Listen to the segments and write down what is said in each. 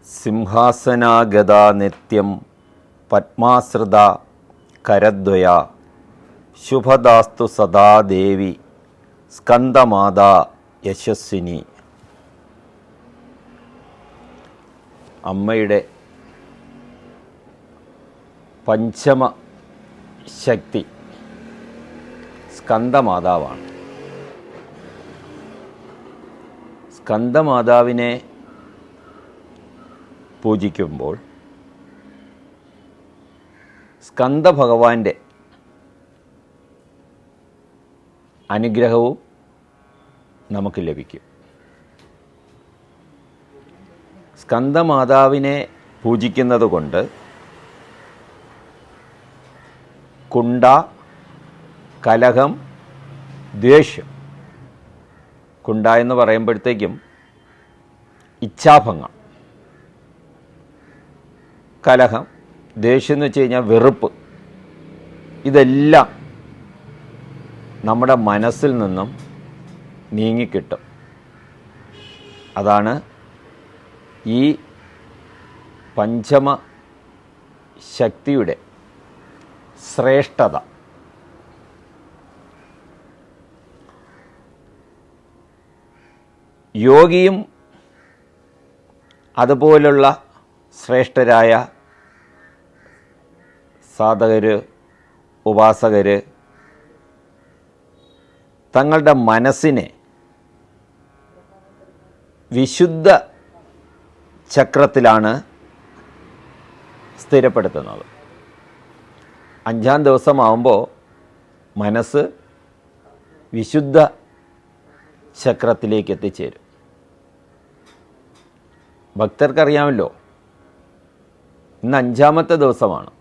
സിംഹാസനാഗതാ നിത്യം പത്മാശ്രിത കരദ്വയ ശുഭദാസ്തു സദാ ദേവി സ്കന്ദമാതാ യശസ്വിനി. അമ്മയുടെ പഞ്ചമ ശക്തി സ്കന്ദമാതാവാണ്. സ്കന്ദമാതാവിനെ പൂജിക്കുമ്പോൾ സ്കന്ദഭഗവാന്റെ അനുഗ്രഹവും നമുക്ക് ലഭിക്കും. സ്കന്ദമാതാവിനെ പൂജിക്കുന്നത് കൊണ്ട് കുണ്ട, കലഹം, ദ്വേഷം. കുണ്ട എന്ന് പറയുമ്പോഴത്തേക്കും ഇച്ഛാഭംഗം, കലഹം, ദേഷ്യം എന്ന് വെച്ച് കഴിഞ്ഞാൽ വെറുപ്പ്. ഇതെല്ലാം നമ്മുടെ മനസ്സിൽ നിന്നും നീങ്ങിക്കിട്ടും. അതാണ് ഈ പഞ്ചമ ശക്തിയുടെ ശ്രേഷ്ഠത. യോഗിയും അതുപോലുള്ള ശ്രേഷ്ഠരായ സാധകർ, ഉപാസകർ തങ്ങളുടെ മനസ്സിനെ വിശുദ്ധ ചക്രത്തിലാണ് സ്ഥിരപ്പെടുത്തുന്നത്. 5-ാം ദിവസമാവുമ്പോൾ മനസ്സ് വിശുദ്ധ ചക്രത്തിലേക്ക് എത്തിച്ചേരും. ഭക്തർക്കറിയാമല്ലോ, ഇന്ന് 5-ാമത്തെ ദിവസമാണ്.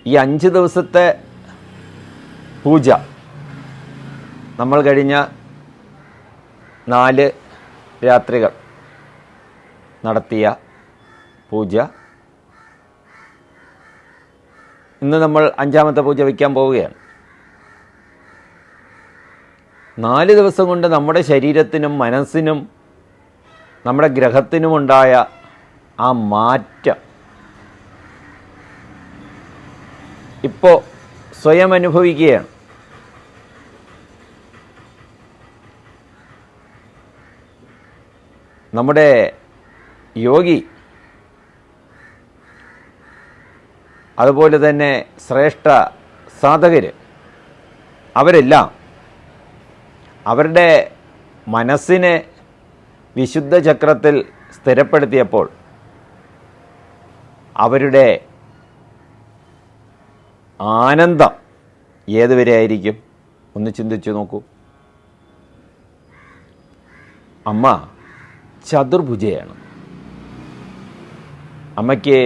ഈ 5 ദിവസത്തെ പൂജ നമ്മൾ കഴിഞ്ഞ 4 രാത്രികൾ നടത്തിയ പൂജ ഇന്ന് നമ്മൾ 5-ാമത്തെ പൂജ വയ്ക്കാൻ പോവുകയാണ്. 4 ദിവസം കൊണ്ട് നമ്മുടെ ശരീരത്തിനും മനസ്സിനും നമ്മുടെ ഗ്രഹത്തിനുമുണ്ടായ ആ മാറ്റം ഇപ്പോൾ സ്വയം അനുഭവിക്കുകയാണ്. നമ്മുടെ യോഗി, അതുപോലെ തന്നെ ശ്രേഷ്ഠ സാധകർ, അവരെല്ലാം അവരുടെ മനസ്സിനെ വിശുദ്ധ ചക്രത്തിൽ സ്ഥിരപ്പെടുത്തിയപ്പോൾ അവരുടെ ആനന്ദം ഏതുവരെ ആയിരിക്കും? ഒന്ന് ചിന്തിച്ചു നോക്കൂ. അമ്മ ചതുർഭുജയാണ്. അമ്മയ്ക്ക്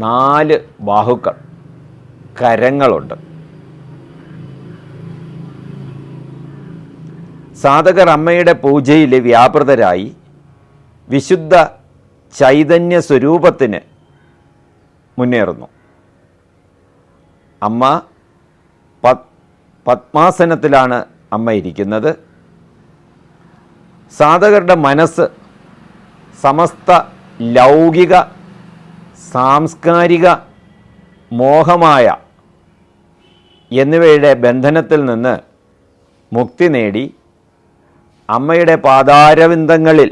4 ബാഹുക്കൾ, കരങ്ങളുണ്ട്. സാധകർ അമ്മയുടെ പൂജയിൽ വ്യാപൃതരായി വിശുദ്ധ ചൈതന്യ സ്വരൂപത്തിന് മുന്നേറുന്നു. അമ്മ പത്മാസനത്തിലാണ് അമ്മ ഇരിക്കുന്നത്. സാധകരുടെ മനസ്സ് സമസ്ത ലൗകിക, സാംസ്കാരിക, മോഹമായ എന്നിവയുടെ ബന്ധനത്തിൽ നിന്ന് മുക്തി നേടി അമ്മയുടെ പാദാരവിന്ദങ്ങളിൽ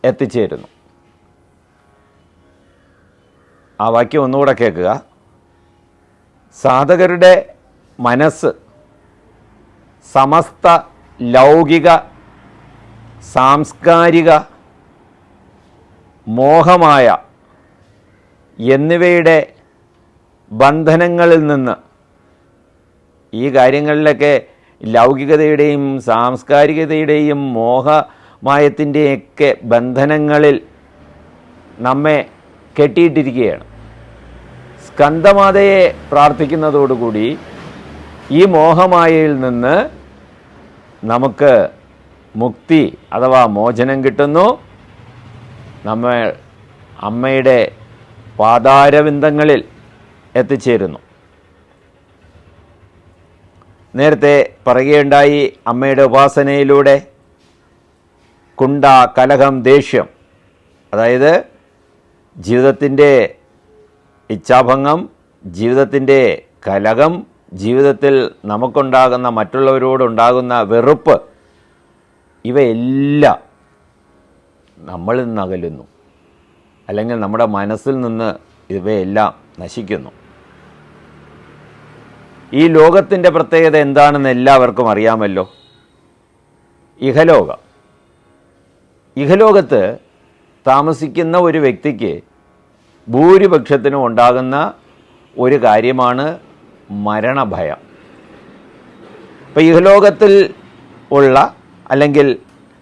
എത്തിച്ചേരുന്നു. ആ വാക്യം ഒന്നുകൂടെ കേൾക്കുക. സാധകരുടെ മനസ്സ് സമസ്ത ലൗകിക, സാംസ്കാരിക, മോഹമായ എന്നിവയുടെ ബന്ധനങ്ങളിൽ നിന്ന്, ഈ കാര്യങ്ങളിലൊക്കെ ലൗകികതയുടെയും സാംസ്കാരികതയുടെയും മോഹമായത്തിൻ്റെയൊക്കെ ബന്ധനങ്ങളിൽ നമ്മെ കെട്ടിയിട്ടിരിക്കുകയാണ്. സ്കന്ദമാതയെ പ്രാർത്ഥിക്കുന്നതോടുകൂടി ഈ മോഹമായയിൽ നിന്ന് നമുക്ക് മുക്തി അഥവാ മോചനം കിട്ടുന്നു. നമ്മൾ അമ്മയുടെ പാദാരവിന്ദങ്ങളിൽ എത്തിച്ചേരുന്നു. നേരത്തെ പറയുകയുണ്ടായി, അമ്മയുടെ ഉപാസനയിലൂടെ കുണ്ട, കലഹം, ദേഷ്യം, അതായത് ജീവിതത്തിൻ്റെ ഇച്ഛാഭംഗം, ജീവിതത്തിൻ്റെ കലഹം, ജീവിതത്തിൽ നമുക്കുണ്ടാകുന്ന മറ്റുള്ളവരോടുണ്ടാകുന്ന വെറുപ്പ്, ഇവയെല്ലാം നമ്മളിൽ നിന്ന് അകലുന്നു, അല്ലെങ്കിൽ നമ്മുടെ മനസ്സിൽ നിന്ന് ഇവയെല്ലാം നശിക്കുന്നു. ഈ ലോകത്തിൻ്റെ പ്രത്യേകത എന്താണെന്ന് എല്ലാവർക്കും അറിയാമല്ലോ. ഇഹലോകത്ത് താമസിക്കുന്ന ഒരു വ്യക്തിക്ക് ഭൂരിപക്ഷത്തിനും ഉണ്ടാകുന്ന ഒരു കാര്യമാണ് മരണഭയം. ഇപ്പം ഇഹലോകത്തിൽ ഉള്ള, അല്ലെങ്കിൽ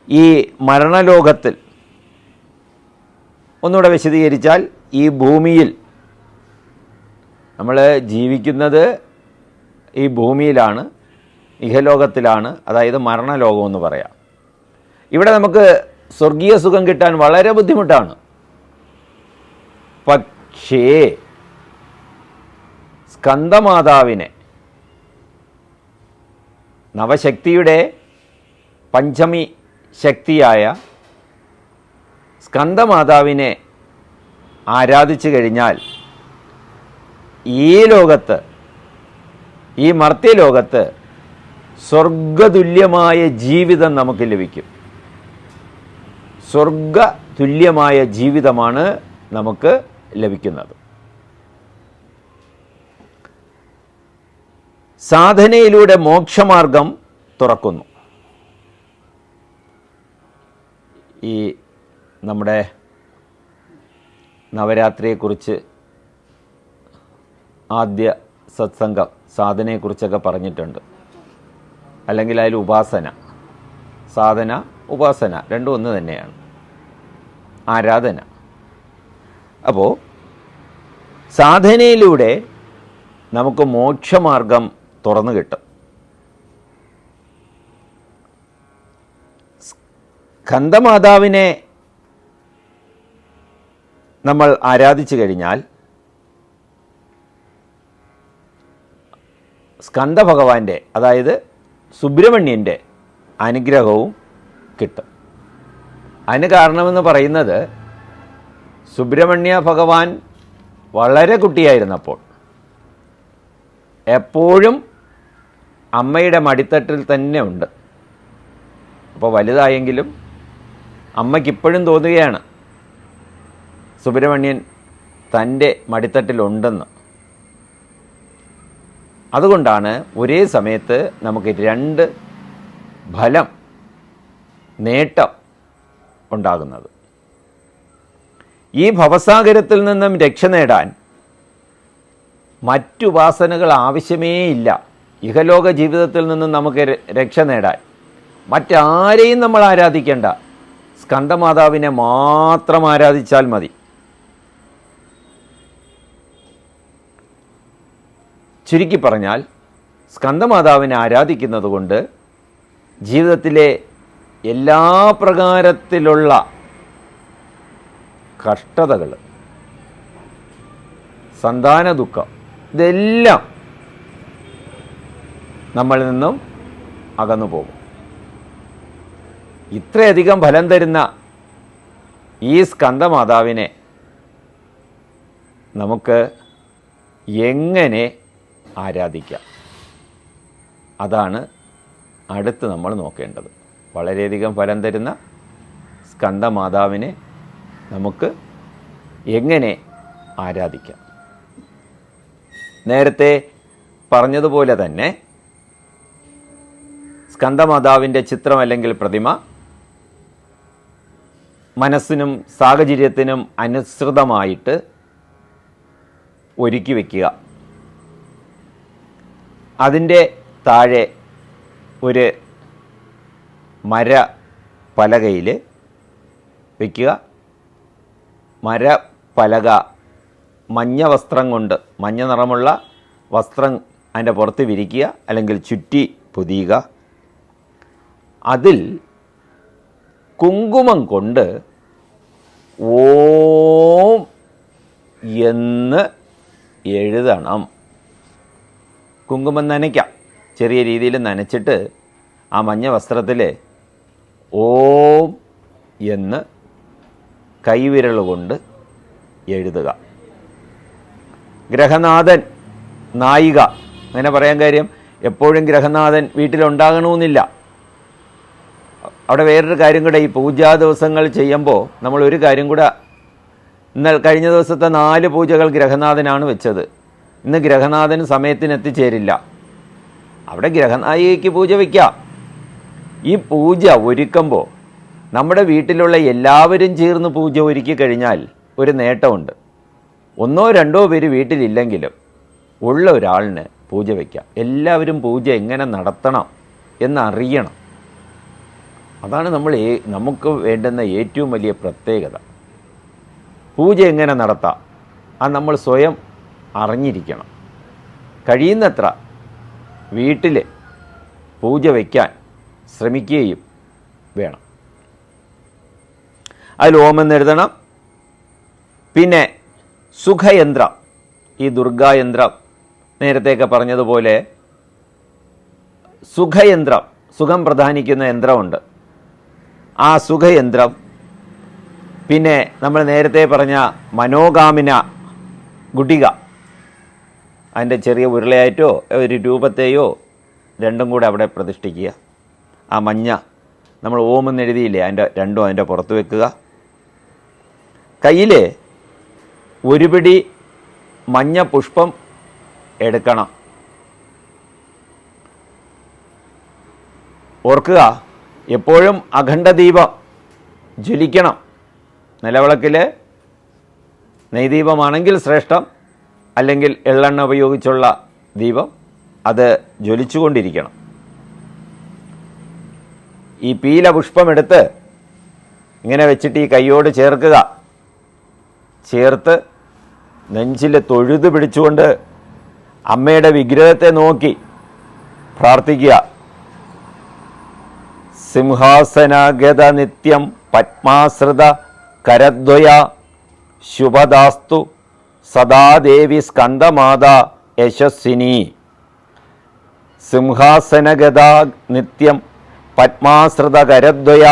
ഈ മരണലോകത്തിൽ, ഒന്നുകൂടെ വിശദീകരിച്ചാൽ, ഈ ഭൂമിയിൽ നമ്മൾ ജീവിക്കുന്നത് ഈ ഭൂമിയിലാണ്, ഇഹലോകത്തിലാണ്, അതായത് മരണലോകമെന്ന് പറയാം. ഇവിടെ നമുക്ക് സ്വർഗീയ സുഖം കിട്ടാൻ വളരെ ബുദ്ധിമുട്ടാണ്. പക്ഷേ സ്കന്ദമാതാവിനെ, നവശക്തിയുടെ പഞ്ചമി ശക്തിയായ സ്കന്ദമാതാവിനെ ആരാധിച്ചു കഴിഞ്ഞാൽ ഈ ലോകത്ത്, ഈ മർത്യലോകത്ത് സ്വർഗതുല്യമായ ജീവിതം നമുക്ക് ലഭിക്കും. സ്വർഗതുല്യമായ ജീവിതമാണ് നമുക്ക് ലഭിക്കുന്നത്. സാധനയിലൂടെ മോക്ഷമാർഗം തുറക്കുന്നു. ഈ നമ്മുടെ നവരാത്രിയെക്കുറിച്ച് ആദ്യ സത്സംഗം സാധനയെക്കുറിച്ചൊക്കെ പറഞ്ഞിട്ടുണ്ട്. അല്ലെങ്കിൽ അതിൽ ഉപാസന, സാധന, ഉപാസന രണ്ടും ഒന്ന് തന്നെയാണ്, ആരാധന. അപ്പോൾ സാധനയിലൂടെ നമുക്ക് മോക്ഷമാർഗം തുറന്നു കിട്ടും. സ്കന്ദമാതാവിനെ നമ്മൾ ആരാധിച്ചു കഴിഞ്ഞാൽ സ്കന്ദഭഗവാന്റെ, അതായത് സുബ്രഹ്മണ്യൻ്റെ അനുഗ്രഹവും കിട്ടും. അതിന് കാരണമെന്ന് പറയുന്നത്, സുബ്രഹ്മണ്യ ഭഗവാൻ വളരെ കുട്ടിയായിരുന്നപ്പോൾ എപ്പോഴും അമ്മയുടെ മടിത്തട്ടിൽ തന്നെ ഉണ്ട്. അപ്പോൾ വലുതായെങ്കിലും അമ്മയ്ക്കിപ്പോഴും തോന്നുകയാണ് സുബ്രഹ്മണ്യൻ തൻ്റെ മടിത്തട്ടിലുണ്ടെന്ന്. അതുകൊണ്ടാണ് ഒരേ സമയത്ത് നമുക്ക് രണ്ട് ഫലം, നേട്ടം ഉണ്ടാകുന്നത്. ഈ ഭവസാഗരത്തിൽ നിന്നും രക്ഷ നേടാൻ മറ്റുപാസനകൾ ആവശ്യമേ ഇല്ല. ഇഹലോക ജീവിതത്തിൽ നിന്നും നമുക്ക് രക്ഷ നേടാൻ മറ്റാരെയും നമ്മൾ ആരാധിക്കേണ്ട, സ്കന്ദമാതാവിനെ മാത്രം ആരാധിച്ചാൽ മതി. ചുരുക്കി പറഞ്ഞാൽ, സ്കന്ദമാതാവിനെ ആരാധിക്കുന്നത് കൊണ്ട് ജീവിതത്തിലെ എല്ലാ പ്രകാരത്തിലുള്ള കഷ്ടതകൾ, സന്താന ദുഃഖം, ഇതെല്ലാം നമ്മളിൽ നിന്നും അകന്നു പോകും. ഇത്രയധികം ഫലം തരുന്ന ഈ സ്കന്ദമാതാവിനെ നമുക്ക് എങ്ങനെ ആരാധിക്കാം? അതാണ് അടുത്ത് നമ്മൾ നോക്കേണ്ടത്. വളരെയധികം ഫലം തരുന്ന സ്കന്ദമാതാവിനെ നമുക്ക് എങ്ങനെ ആരാധിക്കാം? നേരത്തെ പറഞ്ഞതുപോലെ തന്നെ സ്കന്ദമാതാവിൻ്റെ ചിത്രം അല്ലെങ്കിൽ പ്രതിമ മനസ്സിനും സാഹചര്യത്തിനും അനുസൃതമായിട്ട് ഒരുക്കി വയ്ക്കുക. അതിൻ്റെ താഴെ ഒരു മരപ്പലകയിൽ വയ്ക്കുക. മരപ്പലക മഞ്ഞ വസ്ത്രം കൊണ്ട്, മഞ്ഞ നിറമുള്ള വസ്ത്രം അതിൻ്റെ പുറത്ത് വിരിക്കുക, അല്ലെങ്കിൽ ചുറ്റി പൊതിയുക. അതിൽ കുങ്കുമം കൊണ്ട് ഓം എന്ന് എഴുതണം. കുങ്കുമം നനയ്ക്കാം, ചെറിയ രീതിയിൽ നനച്ചിട്ട് ആ മഞ്ഞ വസ്ത്രത്തിൽ ഓം എന്ന് കൈവിരൽ കൊണ്ട് എഴുതുക. ഗ്രഹനാഥൻ, നായിക, അങ്ങനെ പറയാൻ കാര്യം എപ്പോഴും ഗ്രഹനാഥൻ വീട്ടിലുണ്ടാകണമെന്നില്ല. അവിടെ വേറൊരു കാര്യം കൂടെ, ഈ പൂജാ ദിവസങ്ങൾ ചെയ്യുമ്പോൾ നമ്മൾ ഒരു കാര്യം കൂടെ, എന്നാൽ കഴിഞ്ഞ ദിവസത്തെ 4 പൂജകൾ ഗ്രഹനാഥനാണ് വെച്ചത്. ഇന്ന് ഗ്രഹനാഥൻ സമയത്തിന് എത്തിച്ചേരില്ല. അവിടെ ഗ്രഹനായികയ്ക്ക് പൂജ വയ്ക്കാം. ഈ പൂജ ഒരുക്കുമ്പോൾ നമ്മുടെ വീട്ടിലുള്ള എല്ലാവരും ചേർന്ന് പൂജ ഒരുക്കി കഴിഞ്ഞാൽ ഒരു നേട്ടമുണ്ട്. 1-2 പേര് വീട്ടിലില്ലെങ്കിലും ഉള്ള ഒരാളിന് പൂജ വയ്ക്കാം. എല്ലാവരും പൂജ എങ്ങനെ നടത്തണം എന്നറിയണം. അതാണ് നമുക്ക് വേണ്ടുന്ന ഏറ്റവും വലിയ പ്രത്യേകത. പൂജ എങ്ങനെ നടത്താം അത് നമ്മൾ സ്വയം അറിഞ്ഞിരിക്കണം. കഴിയുന്നത്ര വീട്ടിൽ പൂജ വയ്ക്കാൻ ശ്രമിക്കുകയും വേണം. അതിൽ ഓമെന്ന് എഴുതണം. പിന്നെ സുഖയന്ത്രം, ഈ ദുർഗായന്ത്രം നേരത്തെയൊക്കെ പറഞ്ഞതുപോലെ സുഖയന്ത്രം, സുഖം പ്രധാനിക്കുന്ന യന്ത്രമുണ്ട്. ആ സുഖയന്ത്രം, പിന്നെ നമ്മൾ നേരത്തെ പറഞ്ഞ മനോകാമിന ഗുട്ടിക, അതിൻ്റെ ചെറിയ ഉരുളയായിട്ടോ ഒരു രൂപത്തെയോ രണ്ടും കൂടെ അവിടെ പ്രതിഷ്ഠിക്കുക. ആ മഞ്ഞ നമ്മൾ ഓമെന്ന് എഴുതിയില്ലേ, രണ്ടും അതിൻ്റെ പുറത്ത് വെക്കുക. കയ്യിൽ ഒരു പിടി മഞ്ഞ പുഷ്പം എടുക്കണം. ഓർക്കുക, എപ്പോഴും അഖണ്ഡദീപം ജ്വലിക്കണം. നിലവിളക്കിൽ നെയ്ദീപമാണെങ്കിൽ ശ്രേഷ്ഠം, അല്ലെങ്കിൽ എള്ളെണ്ണ ഉപയോഗിച്ചുള്ള ദീപം, അത് ജ്വലിച്ചുകൊണ്ടിരിക്കണം. ഈ പീല പുഷ്പമെടുത്ത് ഇങ്ങനെ വെച്ചിട്ട് ഈ കൈയോട് ചേർക്കുക. ചേർത്ത് നെഞ്ചിൽ തൊഴുത് പിടിച്ചുകൊണ്ട് അമ്മയുടെ വിഗ്രഹത്തെ നോക്കി പ്രാർത്ഥിക്കുക. സിംഹാസനഗത നിത്യം പത്മാശ്രിത കരദ്വയ ശുഭദാസ്തു സദാദേവി സ്കന്ദമാതാ യശസ്വിനി. സിംഹാസനഗത നിത്യം പത്മാശ്രിത കരദ്വയ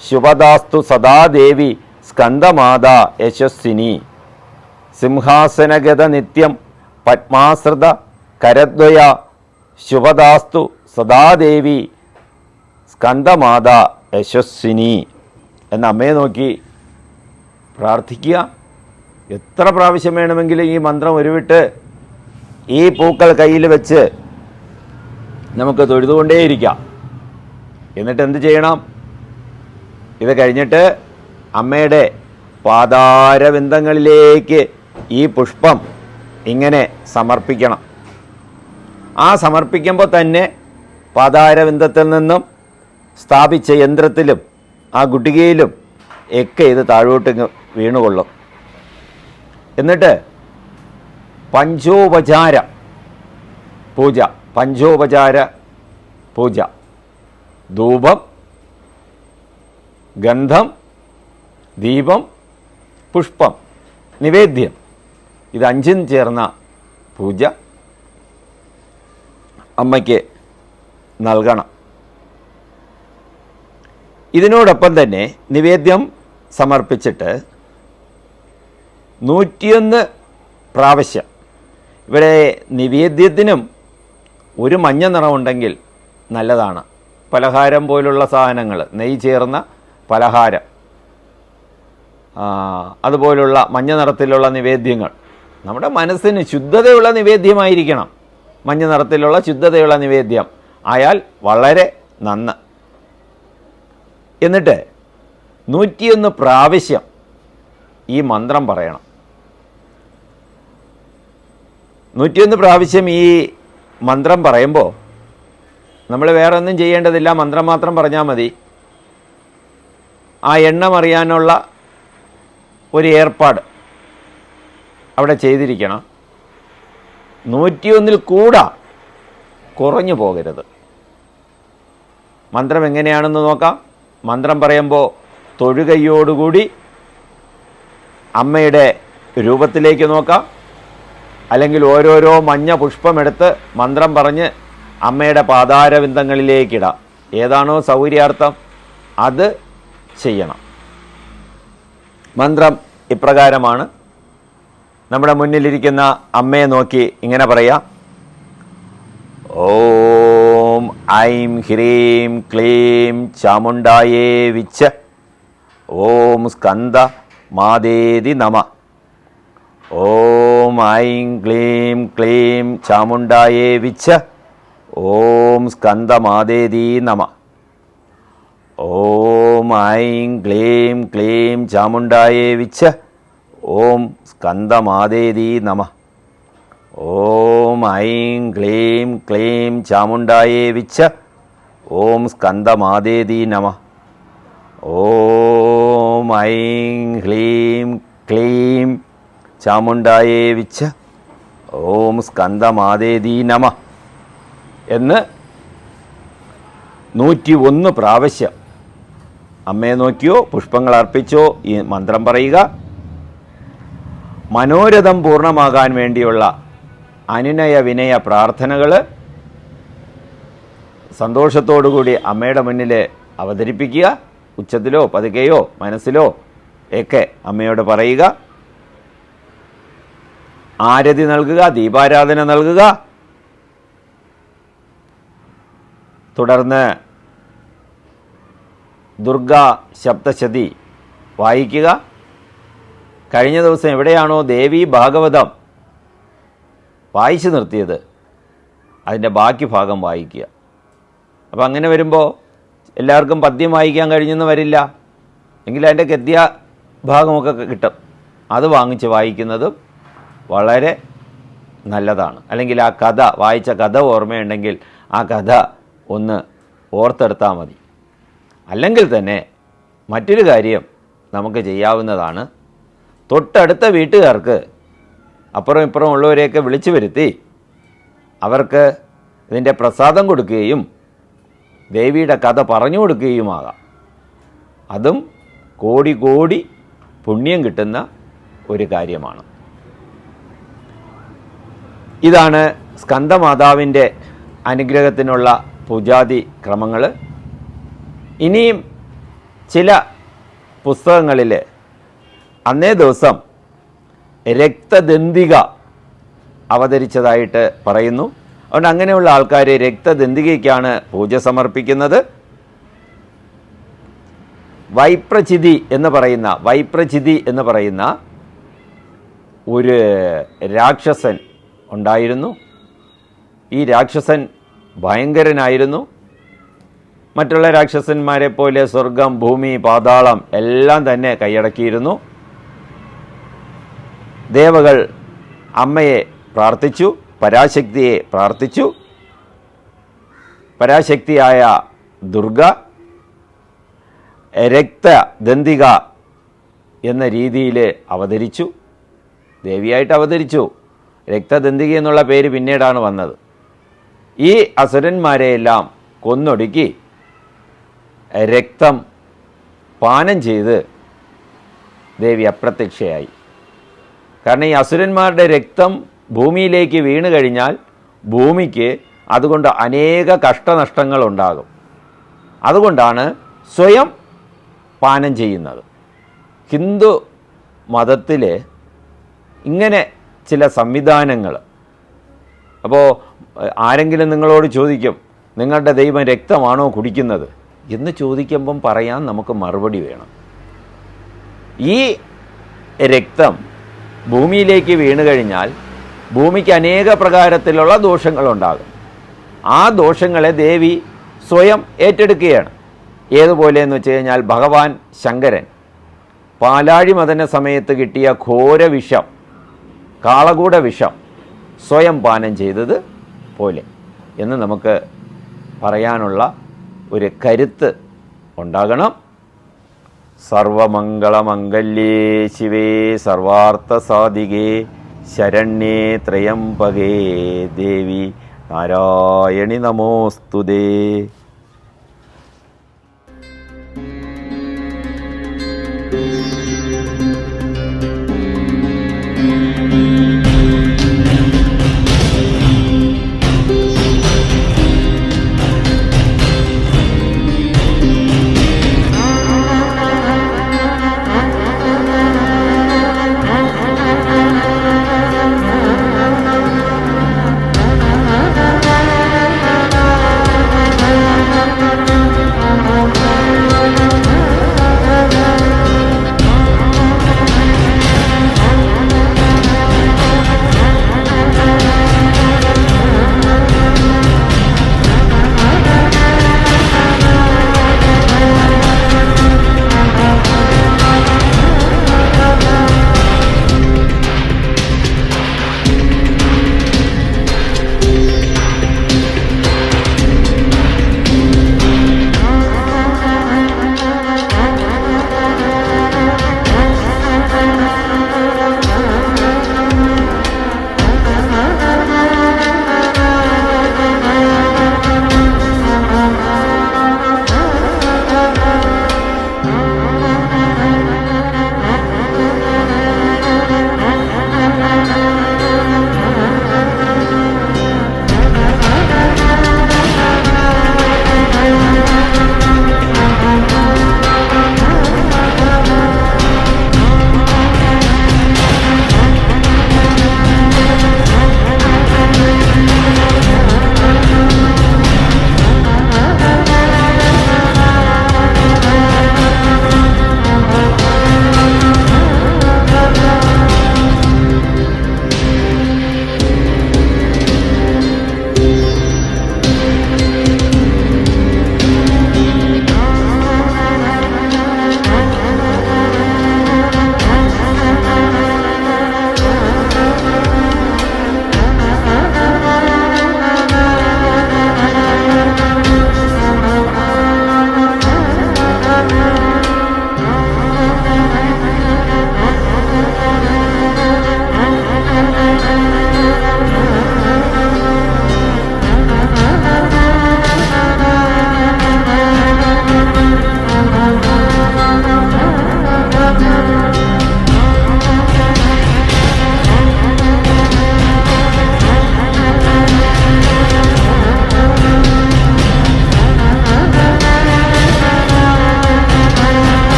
ശുഭദാസ്തു സദാദേവി സ്കന്ദമാതാ യശസ്വിനി. സിംഹാസനഗത നിത്യം പത്മാശ്രിത കരദ്വയ ശുഭദാസ്തു സദാദേവി സ്കന്ദമാതാ യശസ്വിനി എന്ന അമ്മയെ നോക്കി പ്രാർത്ഥിക്കുക. എത്ര പ്രാവശ്യം വേണമെങ്കിലും ഈ മന്ത്രം ഉരുവിട്ട് ഈ പൂക്കൾ കയ്യിൽ വെച്ച് നമുക്ക് തൊഴുതുകൊണ്ടേയിരിക്കാം. എന്നിട്ട് എന്ത് ചെയ്യണം? ഇത് കഴിഞ്ഞിട്ട് അമ്മയുടെ പാതാരവിന്ദങ്ങളിലേക്ക് ഈ പുഷ്പം ഇങ്ങനെ സമർപ്പിക്കണം. ആ സമർപ്പിക്കുമ്പോൾ തന്നെ പാതാരവിന്ദത്തിൽ നിന്നും സ്ഥാപിച്ച യന്ത്രത്തിലും ആ ഗുട്ടികയിലും ഒക്കെ ഇത് താഴോട്ട് വീണുകൊള്ളും. എന്നിട്ട് പഞ്ചോപചാര പൂജ, പഞ്ചോപചാര പൂജ, ധൂപം, ഗന്ധം, ദീപം, പുഷ്പം, നിവേദ്യം, ഇത് 5 ചേർന്ന പൂജ അമ്മയ്ക്ക് നൽകണം. ഇതിനോടൊപ്പം തന്നെ നിവേദ്യം സമർപ്പിച്ചിട്ട് 101 പ്രാവശ്യം, ഇവിടെ നിവേദ്യത്തിനും ഒരു മഞ്ഞ നിറമുണ്ടെങ്കിൽ നല്ലതാണ്. പലഹാരം പോലുള്ള സാധനങ്ങൾ, നെയ്യ് ചേർന്ന പലഹാരം, അതുപോലുള്ള മഞ്ഞ നിറത്തിലുള്ള നിവേദ്യങ്ങൾ നമ്മുടെ മനസ്സിന് ശുദ്ധതയുള്ള നിവേദ്യമായിരിക്കണം. മഞ്ഞ നിറത്തിലുള്ള ശുദ്ധതയുള്ള നിവേദ്യം ആയാൽ വളരെ നന്ന്. എന്നിട്ട് 101 പ്രാവശ്യം ഈ മന്ത്രം പറയണം. 101 പ്രാവശ്യം ഈ മന്ത്രം പറയുമ്പോൾ നമ്മൾ വേറെ ഒന്നും ചെയ്യേണ്ടതില്ല, മന്ത്രം മാത്രം പറഞ്ഞാൽ മതി. ആ എണ്ണം അറിയാനുള്ള ഒരു ഏർപ്പാട് അവിടെ ചെയ്തിരിക്കണം. 101 കൂടെ കുറഞ്ഞു പോകരുത്. മന്ത്രം എങ്ങനെയാണെന്ന് നോക്കാം. മന്ത്രം പറയുമ്പോൾ തൊഴുകയോടുകൂടി അമ്മയുടെ രൂപത്തിലേക്ക് നോക്കാം, അല്ലെങ്കിൽ ഓരോരോ മഞ്ഞ പുഷ്പമെടുത്ത് മന്ത്രം പറഞ്ഞ് അമ്മയുടെ പാതാരവിന്ദങ്ങളിലേക്കിടാം. ഏതാണോ സൗകര്യാർത്ഥം അത് ചെയ്യണം. മന്ത്രം ഇപ്രകാരമാണ്. നമ്മുടെ മുന്നിലിരിക്കുന്ന അമ്മയെ നോക്കി ഇങ്ങനെ പറയാം: ഓം ഐം ഹ്രീം ക്ലീം ചാമുണ്ടായേ വിച്ച് ഓം സ്കന്ദ മാതേതി നമ. ഓം ഐം ക്ലീം ക്ലീം ചാമുണ്ടായേ വിച്ച് ഓം സ്കന്ദ മാതേതി നമ. ഓം ഐം ക്ലീം ക്ലീം ചാമുണ്ടായേ വിച്ച് ഓം സ്കന്ദ മാതേതി നമ. ഓം ഐം ക്ലീം ക്ലീം ചാമുണ്ടായേ വിച്ച് ഓം സ്കന്ദ മാതേതി നമ. ഓം ഐം ക്ലീം ക്ലീം ചാമുണ്ടായേ വിച്ച് ഓം സ്കന്ദ മാതേതി നമ എന്ന് 101 പ്രാവശ്യം അമ്മയെ നോക്കിയോ പുഷ്പങ്ങൾ അർപ്പിച്ചോ ഈ മന്ത്രം പറയുക. മനോരഥം പൂർണ്ണമാകാൻ വേണ്ടിയുള്ള അനുനയ വിനയ പ്രാർത്ഥനകൾ സന്തോഷത്തോടുകൂടി അമ്മയുടെ മുന്നിൽ അവതരിപ്പിക്കുക. ഉച്ചത്തിലോ പതുക്കെയോ മനസ്സിലോ ഒക്കെ അമ്മയോട് പറയുക. ആരതി നൽകുക, ദീപാരാധന നൽകുക. തുടർന്ന് ദുർഗാ സപ്തശതി വായിക്കുക. കഴിഞ്ഞ ദിവസം എവിടെയാണോ ദേവി ഭാഗവതം വായിച്ചു നിർത്തിയത് അതിൻ്റെ ബാക്കി ഭാഗം വായിക്കുക. അപ്പോൾ അങ്ങനെ വരുമ്പോൾ എല്ലാവർക്കും പദ്യം വായിക്കാൻ കഴിഞ്ഞെന്ന് വരില്ല, എങ്കിൽ അതിൻ്റെ ഗദ്യ ഭാഗമൊക്കെ കിട്ടും. അത് വാങ്ങിച്ച് വായിക്കുന്നതും വളരെ നല്ലതാണ്. അല്ലെങ്കിൽ ആ കഥ വായിച്ച കഥ ഓർമ്മയുണ്ടെങ്കിൽ ആ കഥ ഒന്ന് ഓർത്തെടുത്താൽ മതി. അല്ലെങ്കിൽ തന്നെ മറ്റൊരു കാര്യം നമുക്ക് ചെയ്യാവുന്നതാണ്. തൊട്ടടുത്ത വീട്ടുകാർക്ക് അപ്പുറം ഇപ്പുറം ഉള്ളവരെയൊക്കെ വിളിച്ചു വരുത്തി അവർക്ക് ഇതിൻ്റെ പ്രസാദം കൊടുക്കുകയും ദേവിയുടെ കഥ പറഞ്ഞു കൊടുക്കുകയുമാകാം. അതും കോടി കോടി പുണ്യം കിട്ടുന്ന ഒരു കാര്യമാണ്. ഇതാണ് സ്കന്ദമാതാവിൻ്റെ അനുഗ്രഹത്തിനുള്ള പൂജാതി ക്രമങ്ങൾ. ഇനിയും ചില പുസ്തകങ്ങളിൽ അന്നേ ദിവസം രക്തദന്തിക അവതരിച്ചതായിട്ട് പറയുന്നു. അതുകൊണ്ട് അങ്ങനെയുള്ള ആൾക്കാർ രക്തദന്തികയ്ക്കാണ് പൂജ സമർപ്പിക്കുന്നത്. വൈപ്രചിതി എന്ന് പറയുന്ന ഒരു രാക്ഷസൻ ഉണ്ടായിരുന്നു. ഈ രാക്ഷസൻ ഭയങ്കരനായിരുന്നു. മറ്റുള്ള രാക്ഷസന്മാരെ പോലെ സ്വർഗം, ഭൂമി, പാതാളം എല്ലാം തന്നെ കൈയടക്കിയിരുന്നു. ദേവകൾ അമ്മയെ പ്രാർത്ഥിച്ചു, പരാശക്തിയെ പ്രാർത്ഥിച്ചു. പരാശക്തിയായ ദുർഗ രക്തദന്തിക എന്ന രീതിയിൽ അവതരിച്ചു, ദേവിയായിട്ട് അവതരിച്ചു. രക്തദന്തിക എന്നുള്ള പേര് പിന്നീടാണ് വന്നത്. ഈ അസുരന്മാരെയെല്ലാം കൊന്നൊടുക്കി രക്തം പാനം ചെയ്ത് ദേവി അപ്രത്യക്ഷയായി. കാരണം ഈ അസുരന്മാരുടെ രക്തം ഭൂമിയിലേക്ക് വീണു കഴിഞ്ഞാൽ ഭൂമിക്ക് അതുകൊണ്ട് അനേക കഷ്ടനഷ്ടങ്ങൾ ഉണ്ടാകും. അതുകൊണ്ടാണ് സ്വയം പാനം ചെയ്യുന്നത്. ഹിന്ദു മതത്തിൽ ഇങ്ങനെ ചില സംവിധാനങ്ങൾ. അപ്പോൾ ആരെങ്കിലും നിങ്ങളോട് ചോദിക്കും, നിങ്ങളുടെ ദൈവം രക്തമാണോ കുടിക്കുന്നത് എന്ന് ചോദിക്കുമ്പം പറയാൻ നമുക്ക് മറുപടി വേണം. ഈ രക്തം ഭൂമിയിലേക്ക് വീണു കഴിഞ്ഞാൽ ഭൂമിക്ക് അനേക പ്രകാരത്തിലുള്ള ദോഷങ്ങളുണ്ടാകും. ആ ദോഷങ്ങളെ ദേവി സ്വയം ഏറ്റെടുക്കുകയാണ്. ഏതുപോലെയെന്ന് വെച്ച് കഴിഞ്ഞാൽ ഭഗവാൻ ശങ്കരൻ പാലാഴി മദന സമയത്ത് കിട്ടിയ ഘോര വിഷം, കാളകൂട വിഷം സ്വയം പാനം ചെയ്തത് പോലെ എന്ന് നമുക്ക് പറയാനുള്ള ഒരു കരുത്ത് ഉണ്ടാകണം. സർവമംഗളമംഗല്യേ ശിവേ സർവാർത്ഥസാധികേ ശരണ്യേ ത്രയംബകേ ദേവി നാരായണി നമോസ്തുതേ.